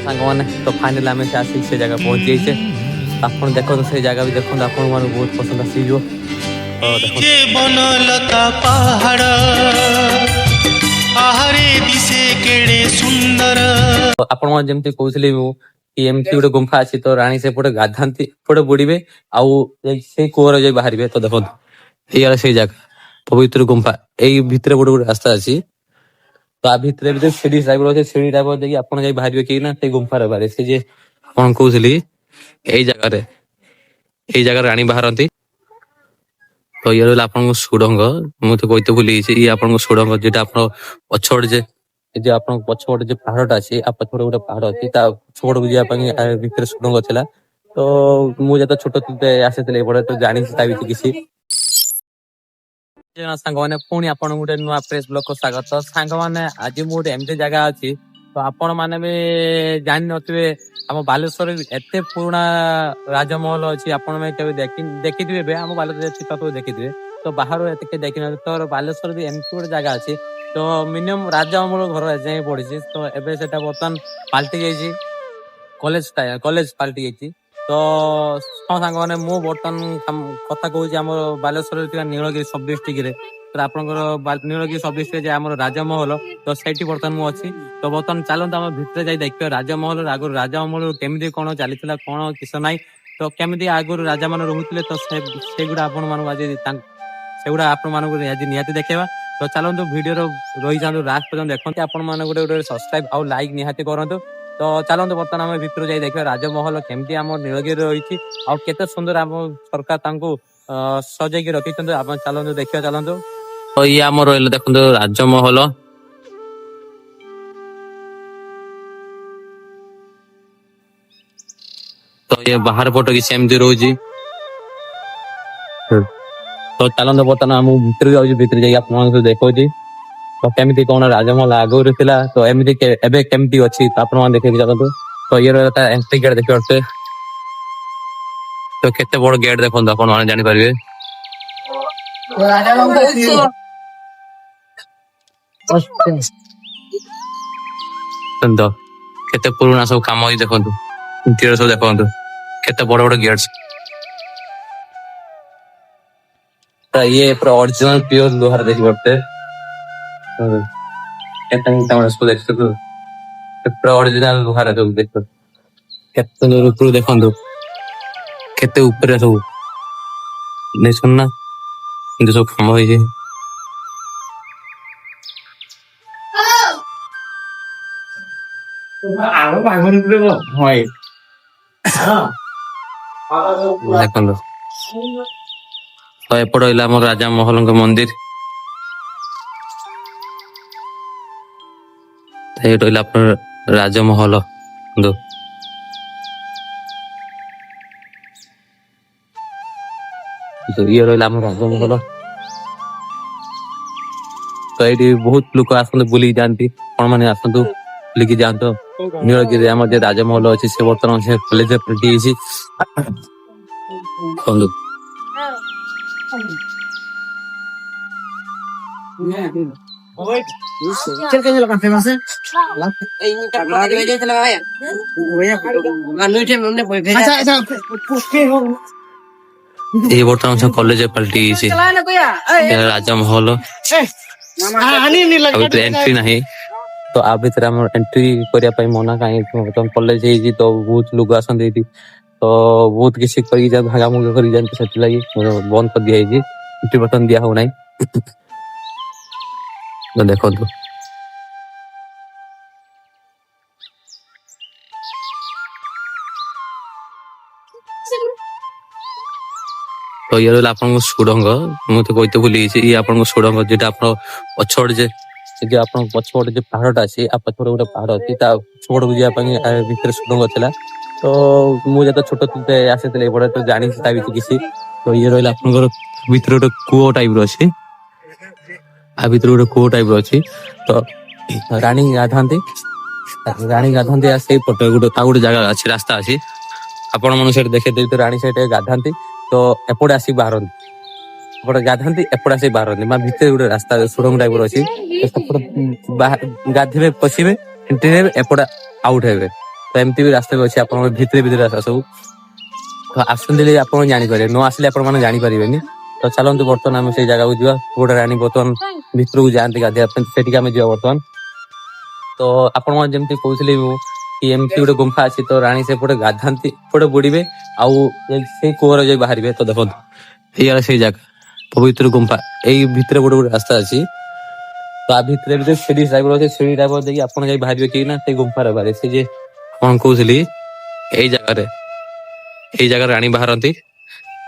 ସାଙ୍ଗମାନେ ତ ଫାଇନାଲି ଆମେ ଆସିକି ସେ ଜାଗା ପହଞ୍ଚି ଯାଇଛେ। ଆପଣ ଦେଖନ୍ତୁ ସେଇ ଜାଗା ବି ଦେଖନ୍ତୁ, ଆପଣମାନଙ୍କୁ ବହୁତ ପସନ୍ଦ ଆସିଯିବ। ତ ଦେଖନ୍ତୁ ବନଲତା ପାହାଡ଼ ଆହାରେ ଦିଶେ କେଡ଼େ ସୁନ୍ଦର। ଆପଣମାନେ ଯେମିତି କହୁଥିଲି ମୁଁ କି ଏମିତି ଗୋଟେ ଗୁମ୍ଫା ଅଛି, ତ ରାଣୀ ସେପଟେ ଗାଧାନ୍ତି, ଏପଟେ ବୁଡିବେ ଆଉ ସେଇ କୂଅରେ ଯାଇ ବାହାରିବେ। ତ ଦେଖନ୍ତୁ ଏଇଆଡେ ସେଇ ଜାଗା ପବିତ୍ର ଗୁମ୍ଫା, ଏଇ ଭିତରେ ଗୋଟେ ଗୋଟେ ରାସ୍ତା ଅଛି। ତ ଆ ଭିତରେ ସିଡି ଟାଇପର ଅଛି, ସିଡି ଟାଇପର ଦେଇକି ଆପଣ ଯାଇ ବାହାରିବେ କି ନା ସେଇ ଗୁମ୍ଫାରେ ବାହାରିବେ। ସେ ଯେ କଣ କହୁଥିଲି ଏଇ ଜାଗାରେ ରାଣୀ ବାହାରନ୍ତି। ତ ଇଏ ରହିଲା ଆପଣଙ୍କ ସୁଡ଼ଙ୍ଗ। ମୁଁ ତ କହିତେ ଭୁଲି ଯାଇଛି, ଇଏ ଆପଣଙ୍କ ସୁଡ଼ଙ୍ଗ, ଯେଟା ଆପଣ ପଛପଟେ ଯେ ଆପଣଙ୍କ ପଛପଟେ ଯେ ପାହାଡଟା ଅଛି, ଆଉ ପଛପଟେ ଗୋଟେ ପାହାଡ ଅଛି, ତା ପଛପଟକୁ ଯିବା ପାଇଁ ଭିତରେ ସୁଡ଼ଙ୍ଗ ଥିଲା। ତ ମୁଁ ଯେତେ ଛୋଟ ଆସିଥିଲି ଏପଟେ, ତ ଜାଣିଛି ତା ଭିତରେ କିଛି। ସାଙ୍ଗମାନେ ପୁଣି ଆପଣଙ୍କୁ ଗୋଟେ ନୂଆ ପ୍ରେସ୍ ବ୍ଲଗକୁ ସ୍ୱାଗତ। ସାଙ୍ଗମାନେ ଆଜି ମୁଁ ଗୋଟେ ଏମିତି ଜାଗା ଅଛି, ତ ଆପଣ ମାନେ ବି ଜାଣିନଥିବେ ଆମ ବାଲେଶ୍ୱରରେ ଏତେ ପୁରୁଣା ରାଜମହଲ ଅଛି। ଆପଣ କେବେ ଦେଖିଥିବେ ଏବେ ଆମ ବାଲେଶ୍ୱର ଦେଖିଥିବେ, ତ ବାହାରୁ ଏତେ ଦେଖିନଥିବେ। ତ ବାଲେଶ୍ୱର ବି ଏମିତି ଗୋଟେ ଜାଗା ଅଛି, ତ ମିନିମମ୍ ରାଜା ଅମଳ ଘର ଯାଇ ପଡିଛି। ତ ଏବେ ସେଟା ବର୍ତ୍ତମାନ ପାଲଟି ଯାଇଛି, କଲେଜ ପାଲଟି ଯାଇଛି। ତ ହଁ ସାଙ୍ଗମାନେ, ମୁଁ ବର୍ତ୍ତମାନ କଥା କହୁଛି ଆମର ବାଲେଶ୍ୱରରେ ଥିବା ନୀଳଗିରି ସବ୍ ଡିଷ୍ଟ୍ରିକ୍ଟରେ। ତ ଆପଣଙ୍କର ନୀଳଗିରି ସବ୍ ଡିଷ୍ଟ୍ରିକ୍ଟରେ ଯେ ଆମର ରାଜମହଲ, ତ ସେଇଠି ବର୍ତ୍ତମାନ ମୁଁ ଅଛି। ତ ବର୍ତ୍ତମାନ ଚାଲନ୍ତୁ ଆମ ଭିତରେ ଯାଇ ଦେଖିବା ରାଜମହଲ, ଆଗରୁ ରାଜା ଅମଳ କେମିତି କଣ ଚାଲିଥିଲା, କଣ କିସ ନାହିଁ, ତ କେମିତି ଆଗରୁ ରାଜା ମାନେ ରହୁଥିଲେ। ତ ସେଗୁଡା ଆପଣ ମାନଙ୍କୁ ଆଜି ସେଗୁଡା ଆପଣ ମାନଙ୍କୁ ଆଜି ନିହାତି ଦେଖେଇବା। ତ ଚାଲନ୍ତୁ ଭିଡିଓର ରହିଯାଆନ୍ତୁ ଲାଷ୍ଟ ପର୍ଯ୍ୟନ୍ତ ଦେଖନ୍ତୁ। ଆପଣ ମାନେ ଗୋଟେ ସବସ୍କ୍ରାଇବ ଆଉ ଲାଇକ୍ ନିହାତି କରନ୍ତୁ। ତ ଚାଲନ୍ତୁ ବର୍ତ୍ତମାନ ଆମେ ଭିତରୁ ଯାଇ ଦେଖିବା ରାଜମହଲ କେମିତି ଆମ ନୀଳଗିରିରେ ରହିଛି, ଆଉ କେତେ ସୁନ୍ଦର ଆମ ସରକାର ତାଙ୍କୁ ସଜେଇକି ରଖିଛନ୍ତି। ଆପଣ ଚାଲନ୍ତୁ ଦେଖିବା, ଚାଲନ୍ତୁ। ତ ଇଏ ଆମର ରହିଲା ଦେଖନ୍ତୁ ରାଜମହଲ। ତ ଇଏ ବାହାର ପଟ କିଛି ଏମିତି ରହୁଛି। ତ ଚାଲନ୍ତୁ ବର୍ତ୍ତମାନ ମୁଁ ଭିତରକୁ ଯାଉଛି, ଭିତରେ ଯାଇକି ଆପଣମାନଙ୍କୁ ଦେଖଉଛି ତ କେମିତି କଣ ରାଜମହଲ ଆଗରୁ ଥିଲା, ତ ଏମିତି ଏବେ କେମିତି ଅଛି, ତ ଆପଣମାନେ ଦେଖିବାକୁ ଚାଲନ୍ତୁ। ତ ଇଏ ରହିଲା ଏଣ୍ଟ୍ରି ଗେଟ୍ ଦେଖିପାରୁଥିବେ। ତ କେତେ ବଡ ଗେଟ୍ ଦେଖନ୍ତୁ, ଆପଣ ମାନେ ଜାଣିପାରିବେ। କେତେ ପୁରୁଣା ସବୁ କାମ ହେଇଛି ଦେଖନ୍ତୁ, ସବୁ ଦେଖନ୍ତୁ କେତେ ବଡ ବଡ ଗେଟ୍ସ। ଇଏ ପୁରା ଅରିଜିନାଲ ପିଓର ଲୁହାର ଦେଖିପାରୁଥିବେ। ପୁରା ଅରିଜିନାଲ ଲୁହାର ସବୁ ଦେଖ, କେତେ ଉପରୁ ଦେଖନ୍ତୁ, କେତେ ଉପରେ ସବୁ ଦେଖୁଛନ୍ତି ନା, କିନ୍ତୁ ସବୁ କାମ ହେଇଛି। ଦେଖନ୍ତୁ ତ ଏପଟ ରହିଲା ଆମର ରାଜା ମହଲଙ୍କ ମନ୍ଦିର। ଏଇ ରହିଲା ଆପଣର ରାଜମହଲ। ଇଏ ରହିଲା ଆମ ରାଜମହଲ। ତ ଏଇଠି ବହୁତ ଲୋକ ଆସନ୍ତି ବୁଲିକି ଯାଆନ୍ତି। ଆପଣ ମାନେ ଆସନ୍ତୁ ବୁଲିକି ଯାଆନ୍ତୁ। ନୀଳଗିରିରେ ଆମର ଯେ ରାଜମହଲ ଅଛି, ସେ ବର୍ତ୍ତମାନ ସେ କଲେଜରେ ପାଲଟି ଯାଇଛି। ଏଇ ବର୍ତ୍ତମାନ କଲେଜ ପାଲଟି ଯାଇଛି ରାଜମହଲ। ଏଣ୍ଟ୍ରି ନାହିଁ, ତ ଆ ଭିତରେ ଆମର ଏଣ୍ଟ୍ରି କରିବା ପାଇଁ ମନା। କାହିଁକି କଲେଜ ହେଇଛି ତ ବହୁତ ଲୋକ ଆସନ୍ତି ଏଇଠି, ତ ବହୁତ କିଛି କରିକି ଭାଗାମୁଗି କରିକି ଯାଆନ୍ତି, ସେଥିଲାଗି ବନ୍ଦ କରିଦିଆଯାଇଛି, ଏଣ୍ଟ୍ରି ବର୍ତ୍ତମାନ ଦିଆ ହଉନାହିଁ। ଦେଖନ୍ତୁ ତ ଇଏ ରହିଲା ଆପଣଙ୍କ ସୁଡ଼ଙ୍ଗ। ମୁଁ ତ କହିତେ ଭୁଲି ଯାଇଛି, ଇଏ ଆପଣଙ୍କ ସୁଡ଼ଙ୍ଗ, ଯେଟା ଆପଣ ପଛପଟେ ଯେ ଆପଣଙ୍କ ପଛପଟେ ଯେ ପାହାଡଟା ଅଛି, ଆଉ ପଛପଟେ ଗୋଟେ ପାହାଡ ଅଛି, ତା ପଛପଟକୁ ଯିବା ପାଇଁ ଭିତରେ ସୁଡ଼ଙ୍ଗ ଥିଲା। ତ ମୁଁ ଯେତେ ଛୋଟ ଆସିଥିଲି ଏପଟେ, ତ ଜାଣିଛି ତା ଭିତରେ କିଛି। ତ ଇଏ ରହିଲା ଆପଣଙ୍କର ଭିତରେ ଗୋଟେ କୂଅ ଟାଇପର ଅଛି, ଆ ଭିତରେ ଗୋଟେ କୂଅ ଟାଇପର ଅଛି। ତ ରାଣୀ ଗାଧାନ୍ତି ସେଇପଟେ ଆଉ ଗୋଟେ ଜାଗା ଅଛି, ରାସ୍ତା ଅଛି, ଆପଣ ମାନେ ସେଠି ଦେଖେଇଦେବି। ତ ରାଣୀ ସେଇଠି ଗାଧାନ୍ତି, ତ ଏପଟେ ଆସିକି ବାହାରନ୍ତି, ଏପଟେ ଗାଧାନ୍ତି, ଏପଟେ ଆସିକି ବାହାରନ୍ତି। ଭିତରେ ଗୋଟେ ରାସ୍ତା ସୁଡ଼ଙ୍ଗ ଟାଇପର ଅଛି, ସେପଟେ ଗାଧେଇବେ, ପଶିବେ, ଏଣ୍ଟ୍ରି ହେବେ, ଏପଟେ ଆଉଟ୍ ହେବେ। ତ ଏମିତି ବି ରାସ୍ତା ବି ଅଛି ଆପଣଙ୍କର ଭିତରେ ଭିତରେ ରାସ୍ତା ସବୁ। ତ ଆସନ୍ତି ଆପଣ ଜାଣିପାରିବେ, ନ ଆସିଲେ ଆପଣ ମାନେ ଜାଣିପାରିବେନି। ତ ଚାଲନ୍ତୁ ବର୍ତ୍ତମାନ ଆମେ ସେଇ ଜାଗାକୁ ଯିବା। ଗୋଟେ ରାଣୀ ବର୍ତ୍ତମାନ ଭିତରକୁ ଯାଆନ୍ତି ଗାଧେଇବା ପାଇଁ, ସେଠିକି ଆମେ ଯିବା ବର୍ତ୍ତମାନ। ତ ଆପଣ ଯେମିତି କହୁଥିଲି ମୁଁ କି ଏମିତି ଗୋଟେ ଗୁମ୍ଫା ଅଛି, ତ ରାଣୀ ସେପଟେ ଗାଧାନ୍ତି, ଏପଟେ ବୁଡିବେ ଆଉ ସେଇ କୂଅରେ ଯାଇ ବାହାରିବେ। ତ ଦେଖନ୍ତୁ ଏଇଆ ସେଇ ଜାଗା ପବିତ୍ର ଗୁମ୍ଫା, ଏଇ ଭିତରେ ଗୋଟେ ଗୋଟେ ରାସ୍ତା ଅଛି। ତ ଆ ଭିତରେ ଭିତରେ ସିଡି ଟାଇପର ଅଛି, ସିଡି ଟାଇପର ଦେଇକି ଆପଣ ଯାଇ ବାହାରିବେ କି ନା ସେଇ ଗୁମ୍ଫାରେ ବାହାରିବେ। ସେ ଯେ କଣ କହୁଥିଲି ଏଇ ଜାଗାରେ ରାଣୀ ବାହାରନ୍ତି।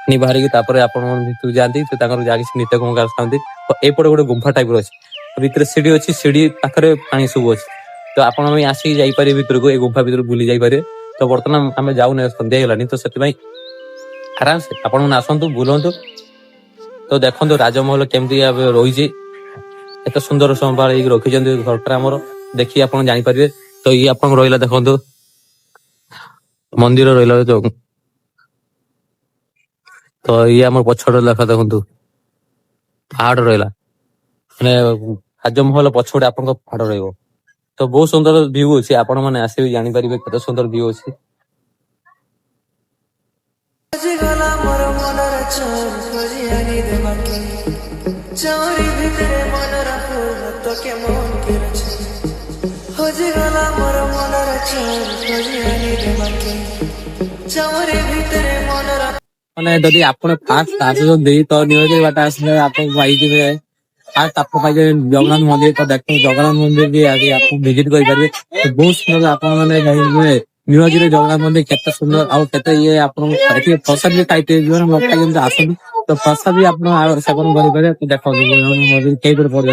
ପାଣି ବାହାରିକି ତାପରେ ଆପଣ ଭିତରକୁ ଯାଆନ୍ତି, ସେ ତାଙ୍କର ଯାହା କିଛି ନିତ୍ୟ କର୍ମ କରିଥାନ୍ତି। ତ ଏଇପଟେ ଗୋଟେ ଗୁମ୍ଫା ଟାଇପର ଅଛି, ଭିତରେ ସିଡି ଅଛି, ସିଡି ପାଖରେ ପାଣି ସବୁ ଅଛି। ତ ଆପଣ ବି ଆସିକି ଯାଇପାରିବେ ଭିତରକୁ, ଏଇ ଗୁମ୍ଫା ଭିତରକୁ ବୁଲି ଯାଇପାରିବେ। ତ ବର୍ତ୍ତମାନ ଆମେ ଯାଉନେ, ସନ୍ଧ୍ୟା ହେଇଗଲାଣି, ତ ସେଥିପାଇଁ ଆରାମସେ ଆପଣ ମାନେ ଆସନ୍ତୁ, ବୁଲନ୍ତୁ। ତ ଦେଖନ୍ତୁ ରାଜମହଲ କେମିତି ଭାବେ ରହିଛି, ଏତେ ସୁନ୍ଦର ସମ୍ଭାଳ ହେଇକି ରଖିଛନ୍ତି ଘରଟା ଆମର, ଦେଖି ଆପଣ ଜାଣିପାରିବେ। ତ ଇଏ ଆପଣଙ୍କୁ ରହିଲା, ଦେଖନ୍ତୁ ମନ୍ଦିର ରହିଲା ଯୋଉ, ତ ଇଏ ଆମର ପଛରେ ଲେଖା ଦେଖନ୍ତୁ ପାହାଡ ରହିଲା, ମାନେ ରାଜମହଲ ପଛପଟେ ଆପଣଙ୍କ ପାହାଡ ରହିବ। ତ ବହୁତ ସୁନ୍ଦର ଭିଉ ଅଛି, ଆପଣ ମାନେ ଆସିବେ ଜାଣିପାରିବେ କେତେ ସୁନ୍ଦର ଭିଉ ଅଛି। ହଜିଗଲା ମୋର ମନର ଚୋର ଖୋଜି ଆଣି ଦେବାକେ ଚୋରି ଭିତରେ ମନର ଫୁଲ ତୋକେ ମନ କିରଛି ହଜିଗଲା ମୋର ମନର ଚୋର ଖୋଜି ଆଣି ଦେବାକେ ଚୋରି ଭିତରେ ମନର ମାନେ ଯଦି ଆପଣ ଫାଷ୍ଟ ଆସୁଛନ୍ତି ତ ନୀଳଗିରି ବାଟ ଆସିଲେ ଆପଣ ପାଇଯିବେ ଫାଷ୍ଟ ଆପଣ ପାଇଯିବେ ଜଗନ୍ନାଥ ମନ୍ଦିର। ତ ଦେଖନ୍ତୁ ଜଗନ୍ନାଥ ମନ୍ଦିର ବି ଆଜି ଆପଣ ଭିଜିଟ କରିପାରିବେ। ବହୁତ ସୁନ୍ଦର ଆପଣ ମାନେ ଜାଣିବେ ନୀଳଗିରି ଜଗନ୍ନାଥ ମନ୍ଦିର କେତେ ସୁନ୍ଦର ଆଉ କେତେ ଇଏ ଆପଣଙ୍କୁ ଏଠି ପ୍ରସାଦ ବି ଖାଇଥିବେ, ଯୋଉମାନେ ନ ଖାଇଛନ୍ତି ଆସନ୍ତୁ ତ ପ୍ରସାଦ ବି ଆପଣ ସେବନ କରିପାରିବେ। ଦେଖନ୍ତୁ କେଇପଟେ ପଡିବ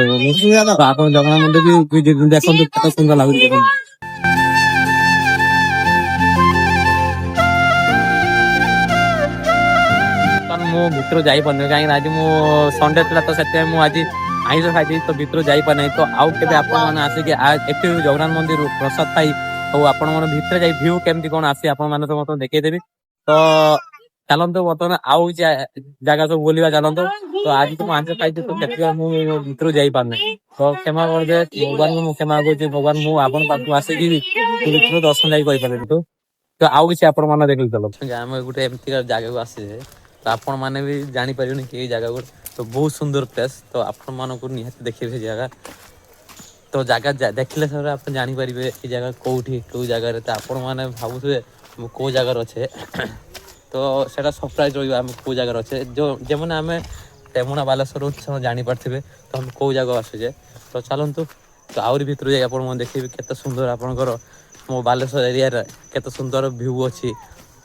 ତ ଆପଣ ଜଗନ୍ନାଥ ମନ୍ଦିର ବି ଦେଖନ୍ତୁ କେତେ ସୁନ୍ଦର ଲାଗୁଛି ଦେଖନ୍ତୁ। ମୁଁ ଭିତରୁ ଯାଇପାରୁନି କାହିଁକି ଆଜି ମୁଁ ସଣ୍ଡେ ଥିଲା, ତ ସେଥିପାଇଁ ମୁଁ ଆଜି ଆଇଁଷ ଖାଇଛି, ତ ଭିତରୁ ଯାଇପାରୁନାହିଁ। ତ ଆଉ କେବେ ଆପଣ ମାନେ ଆସିକି ଏଠି ଜଗନ୍ନାଥ ମନ୍ଦିରରୁ ପ୍ରସାଦ ପାଇ ଆଉ ଆପଣ ମାନେ ଭିତରେ ଯାଇ ଭିଉ କେମିତି କଣ ଆସି ଆପଣ ମାନେ ତ ମତେ ଦେଖେଇଦେବି। ତ ଚାଲନ୍ତୁ ବର୍ତ୍ତମାନ ଆଉ କିଛି ଜାଗା ସବୁ ବୁଲିବା ଚାଲନ୍ତୁ। ତ ଆଜି ତ ମୁଁ ଆଇଁଷ ଖାଇଛି, ତ ସେଥିପାଇଁ ମୁଁ ଭିତରୁ ଯାଇପାରୁନାହିଁ। ତ କ୍ଷମା କରିଦେବେ, ଭଗବାନଙ୍କୁ ମୁଁ କ୍ଷମା କରୁଛି। ଭଗବାନ ମୁଁ ଆପଣଙ୍କ ପାଖକୁ ଆସିକି ଭିତରୁ ଦର୍ଶନ ଯାଇ କରିପାରିବି। ତ ଆଉ କିଛି ଆପଣ ମାନେ ଦେଖି ଚାଲନ୍ତୁ, ଆମେ ଗୋଟେ ଏମିତିକା ଜାଗାକୁ ଆସିଛେ, ତ ଆପଣ ମାନେ ବି ଜାଣିପାରିବେନି କି ଏଇ ଜାଗା ଗୋଟେ ତ ବହୁତ ସୁନ୍ଦର ପ୍ଲେସ। ତ ଆପଣ ମାନଙ୍କୁ ନିହାତି ଦେଖିବେ ସେ ଜାଗା। ତ ଜାଗା ଦେଖିଲେ ସାର ଆପଣ ଜାଣିପାରିବେ ଏଇ ଜାଗା କୋଉଠି କୋଉ ଜାଗାରେ। ତ ଆପଣ ମାନେ ଭାବୁଥିବେ ମୁଁ କୋଉ ଜାଗାରେ ଅଛେ, ତ ସେଇଟା ସରପ୍ରାଇଜ ରହିବ ଆମେ କୋଉ ଜାଗାରେ ଅଛେ। ଯେମାନେ ଆମେ ରେମୁଣା ବାଲେଶ୍ୱର ସେମାନେ ଜାଣିପାରିଥିବେ ତ ଆମେ କୋଉ ଜାଗା ଆସୁଛେ। ତ ଚାଲନ୍ତୁ ତ ଆହୁରି ଭିତରୁ ଯାଇ ଆପଣ ମାନେ ଦେଖିବେ କେତେ ସୁନ୍ଦର ଆପଣଙ୍କର ମୋ ବାଲେଶ୍ୱର ଏରିଆରେ କେତେ ସୁନ୍ଦର ଭିଉ ଅଛି।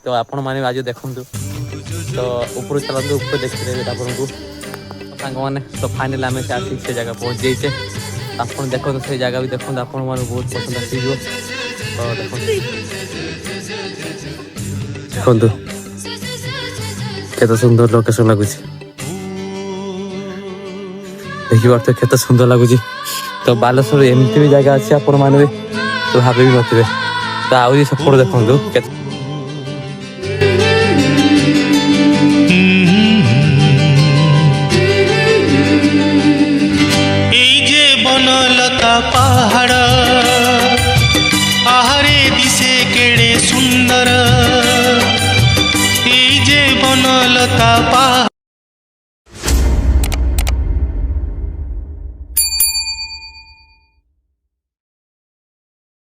ତ ଆପଣ ମାନେ ଆଜି ଦେଖନ୍ତୁ, ତ ଉପରୁ ଚାଲନ୍ତୁ, ଉପରେ ଦେଖିଦେବେ ଆପଣଙ୍କୁ ସାଙ୍ଗମାନେ। ତ ଫାଇନାଲି ଆମେ ଆସିକି ସେ ଜାଗା ପହଞ୍ଚି ଯାଇଛେ। ଆପଣ ଦେଖନ୍ତୁ ସେଇ ଜାଗା ବି ଦେଖନ୍ତୁ, ଆପଣ ମାନଙ୍କୁ ବହୁତ ପସନ୍ଦ ଆସିଯିବ। ତ ଦେଖନ୍ତୁ କେତେ ସୁନ୍ଦର ଲୋକେସନ ଲାଗୁଛି, ଦେଖିପାରୁଥିବେ କେତେ ସୁନ୍ଦର ଲାଗୁଛି। ତ ବାଲେଶ୍ୱରରେ ଏମିତି ବି ଜାଗା ଅଛି ଆପଣ ମାନେ ବି ଭାବି ବି ନଥିବେ। ତ ଆହୁରି ସେପଟ ଦେଖନ୍ତୁ କେତେ